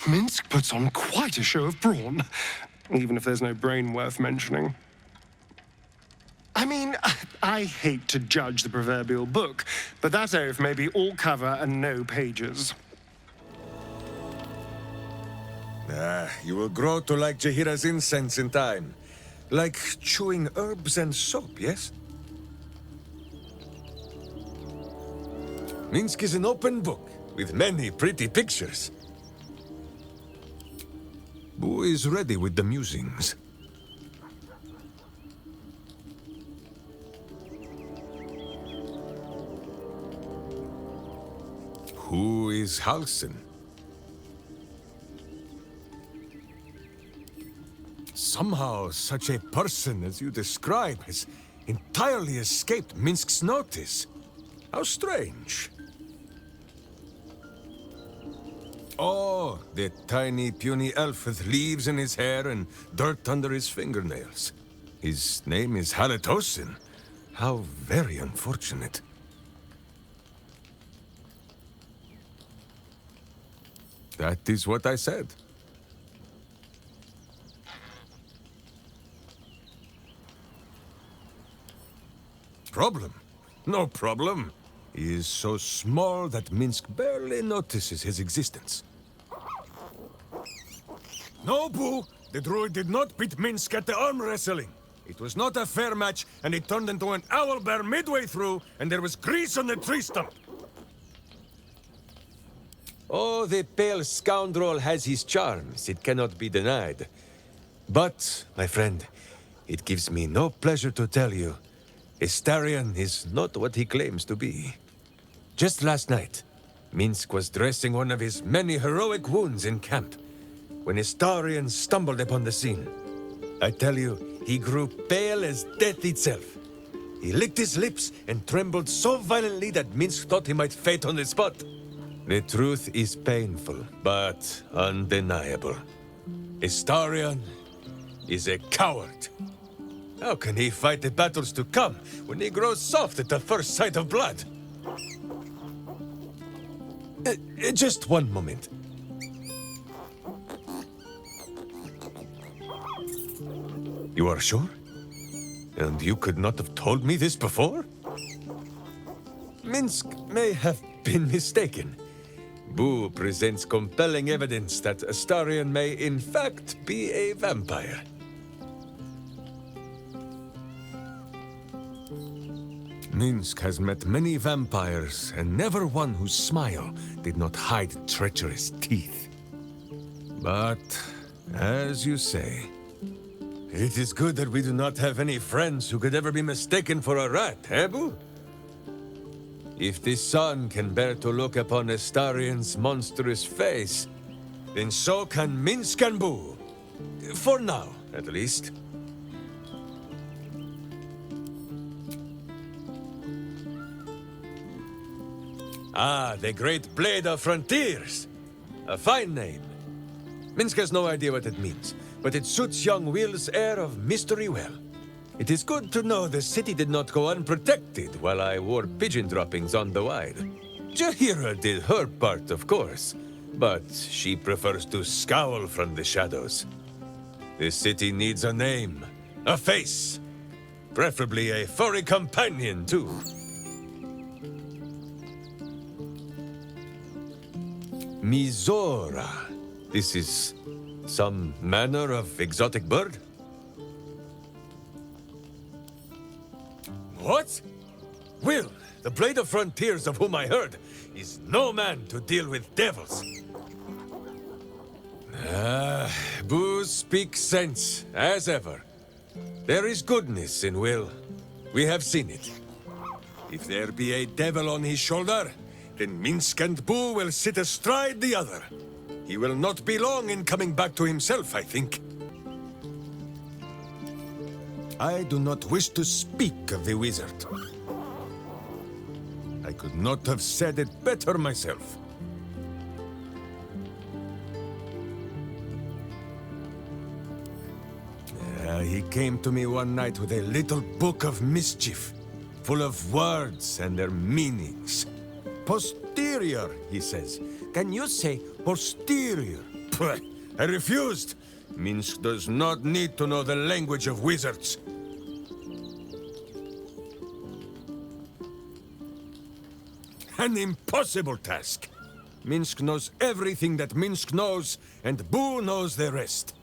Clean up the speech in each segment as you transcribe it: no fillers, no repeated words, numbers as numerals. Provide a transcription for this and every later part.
Minsk puts on quite a show of brawn, even if there's no brain worth mentioning. I mean, I hate to judge the proverbial book, but that oaf may be all cover and no pages. You will grow to like Jaheira's incense in time. Like chewing herbs and soap, yes? Minsk is an open book, with many pretty pictures. Boo is ready with the musings. Who is Halsin? Somehow, such a person as you describe has entirely escaped Minsk's notice. How strange. Oh, the tiny, puny elf with leaves in his hair and dirt under his fingernails. His name is Halsin. How very unfortunate. That is what I said. Problem? No problem. He is so small that Minsk barely notices his existence. No, Boo! The druid did not beat Minsk at the arm wrestling. It was not a fair match, and it turned into an owlbear midway through, and there was grease on the tree stump. Oh, the pale scoundrel has his charms, it cannot be denied. But, my friend, it gives me no pleasure to tell you, Astarion is not what he claims to be. Just last night, Minsk was dressing one of his many heroic wounds in camp, when Astarion stumbled upon the scene. I tell you, he grew pale as death itself. He licked his lips and trembled so violently that Minsk thought he might faint on the spot. The truth is painful, but undeniable. Astarion is a coward. How can he fight the battles to come when he grows soft at the first sight of blood? Just one moment. You are sure? And you could not have told me this before? Minsk may have been mistaken. Boo presents compelling evidence that Astarion may in fact be a vampire. Minsk has met many vampires, and never one whose smile did not hide treacherous teeth. But, as you say, it is good that we do not have any friends who could ever be mistaken for a rat, eh, Boo? If the sun can bear to look upon Astarion's monstrous face, then so can Minsc and Boo. For now, at least. Ah, the Great Blade of Frontiers. A fine name. Minsk has no idea what it means, but it suits young Wyll's air of mystery well. It is good to know the city did not go unprotected while I wore pigeon droppings on the wide. Jaheira did her part, of course, but she prefers to scowl from the shadows. The city needs a name, a face, preferably a furry companion, too. Mizora. This is some manner of exotic bird? What? Wyll, the Blade of Frontiers of whom I heard, is no man to deal with devils. Boo speaks sense, as ever. There is goodness in Wyll. We have seen it. If there be a devil on his shoulder, then Minsk and Boo will sit astride the other. He will not be long in coming back to himself, I think. I do not wish to speak of the wizard. I could not have said it better myself. He came to me one night with a little book of mischief, full of words and their meanings. Posterior, he says. Can you say posterior? I refused. Minsk does not need to know the language of wizards. An impossible task. Minsk knows everything that Minsk knows, and Boo knows the rest.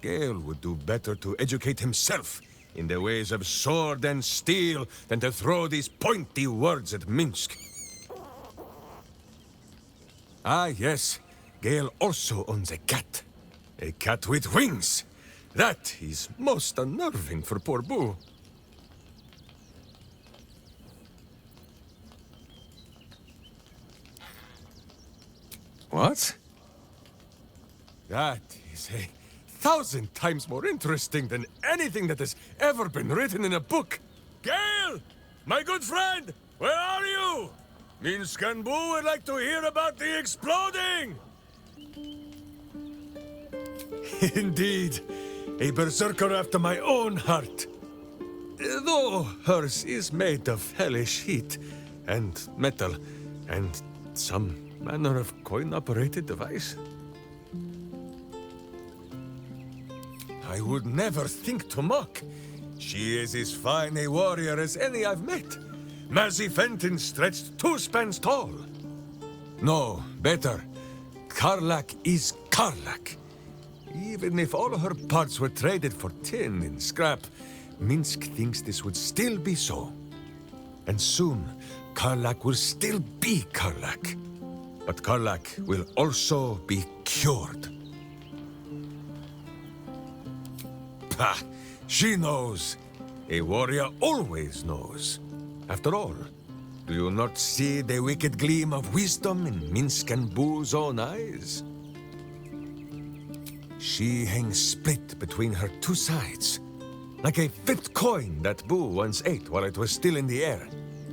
Gale would do better to educate himself in the ways of sword and steel than to throw these pointy words at Minsk. Ah, yes. Gale also owns a cat. A cat with wings. That is most unnerving for poor Boo. What? That is 1,000 times more interesting than anything that has ever been written in a book. Gale! My good friend! Where are you? Minsk and Boo would like to hear about the exploding! Indeed, a berserker after my own heart. Though hers is made of hellish heat, and metal, and some manner of coin-operated device. I would never think to mock. She is as fine a warrior as any I've met. Mazzy Fenton stretched 2 spans tall. No, better. Karlach is Karlach. Even if all her parts were traded for tin and scrap, Minsk thinks this would still be so. And soon, Karlach will still be Karlach. But Karlach will also be cured. Pah! She knows. A warrior always knows. After all, do you not see the wicked gleam of wisdom in Minsk and Boo's own eyes? She hangs split between her 2 sides, like a flipped coin that Boo once ate while it was still in the air.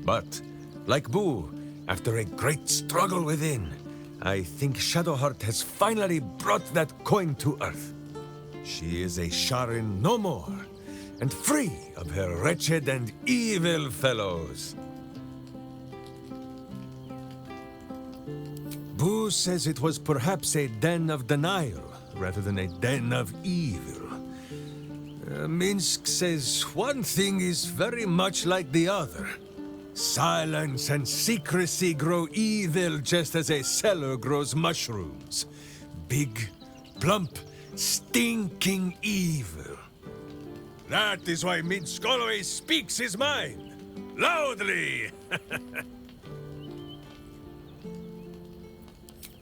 But, like Boo, after a great struggle within, I think Shadowheart has finally brought that coin to earth. She is a Sharin no more, and free of her wretched and evil fellows. Boo says it was perhaps a den of denial, rather than a den of evil. Minsk says one thing is very much like the other. Silence and secrecy grow evil just as a cellar grows mushrooms. Big, plump, stinking evil. That is why Minsk always speaks his mind. Loudly!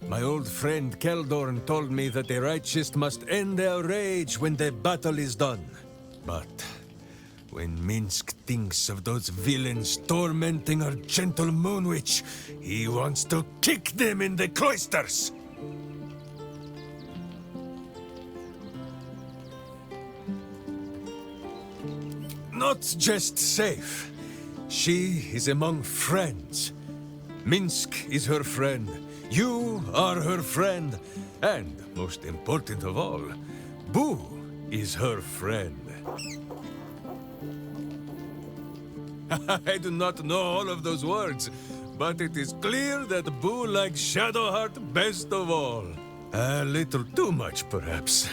My old friend Keldorn told me that the righteous must end their rage when the battle is done. But when Minsk thinks of those villains tormenting our gentle moon witch, he wants to kick them in the cloisters. Not just safe. She is among friends. Minsk is her friend. You are her friend. And, most important of all, Boo is her friend. I do not know all of those words, but it is clear that Boo likes Shadowheart best of all. A little too much, perhaps.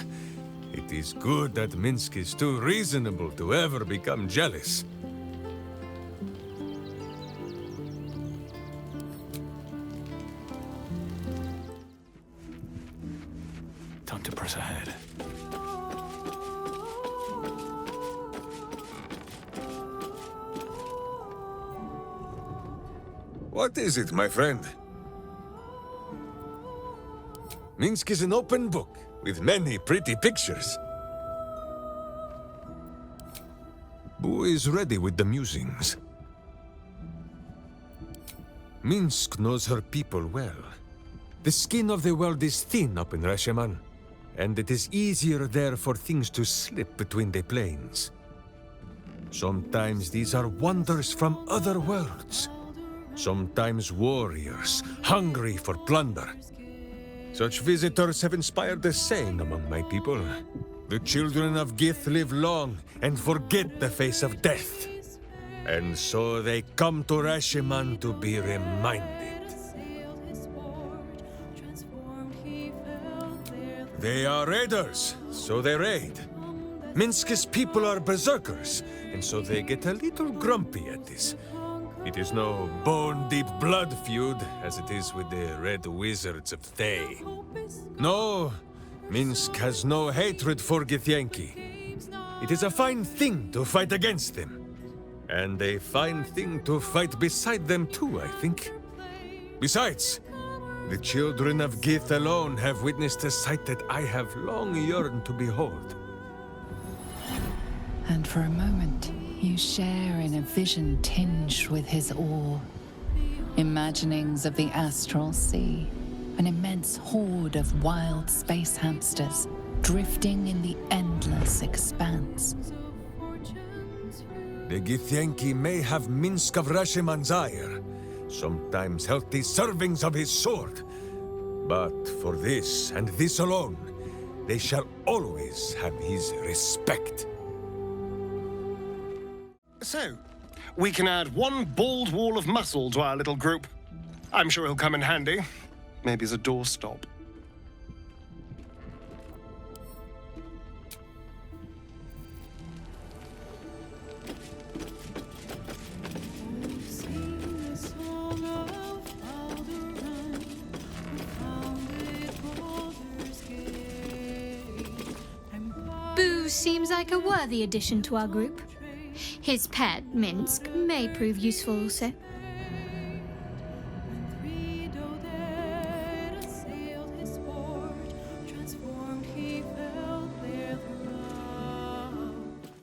It is good that Minsk is too reasonable to ever become jealous. Time to press ahead. What is it, my friend? Minsk is an open book, with many pretty pictures. Boo is ready with the musings. Minsk knows her people well. The skin of the world is thin up in Rasheman, and it is easier there for things to slip between the planes. Sometimes these are wonders from other worlds. Sometimes warriors, hungry for plunder. Such visitors have inspired a saying among my people. The children of Gith live long and forget the face of death. And so they come to Rasheman to be reminded. They are raiders, so they raid. Minsk's people are berserkers, and so they get a little grumpy at this. It is no bone-deep blood feud, as it is with the Red Wizards of Thay. No, Minsk has no hatred for Githyanki. It is a fine thing to fight against them. And a fine thing to fight beside them too, I think. Besides, the children of Gith alone have witnessed a sight that I have long yearned to behold. And for a moment, you share in a vision tinged with his awe. Imaginings of the astral sea, an immense horde of wild space hamsters drifting in the endless expanse. The Githyanki may have Minsk of Rashimanzire, sometimes healthy servings of his sword. But for this, and this alone, they shall always have his respect. So, we can add one bald wall of muscle to our little group. I'm sure he'll come in handy. Maybe as a doorstop. Boo seems like a worthy addition to our group. His pet, Minsk, may prove useful also.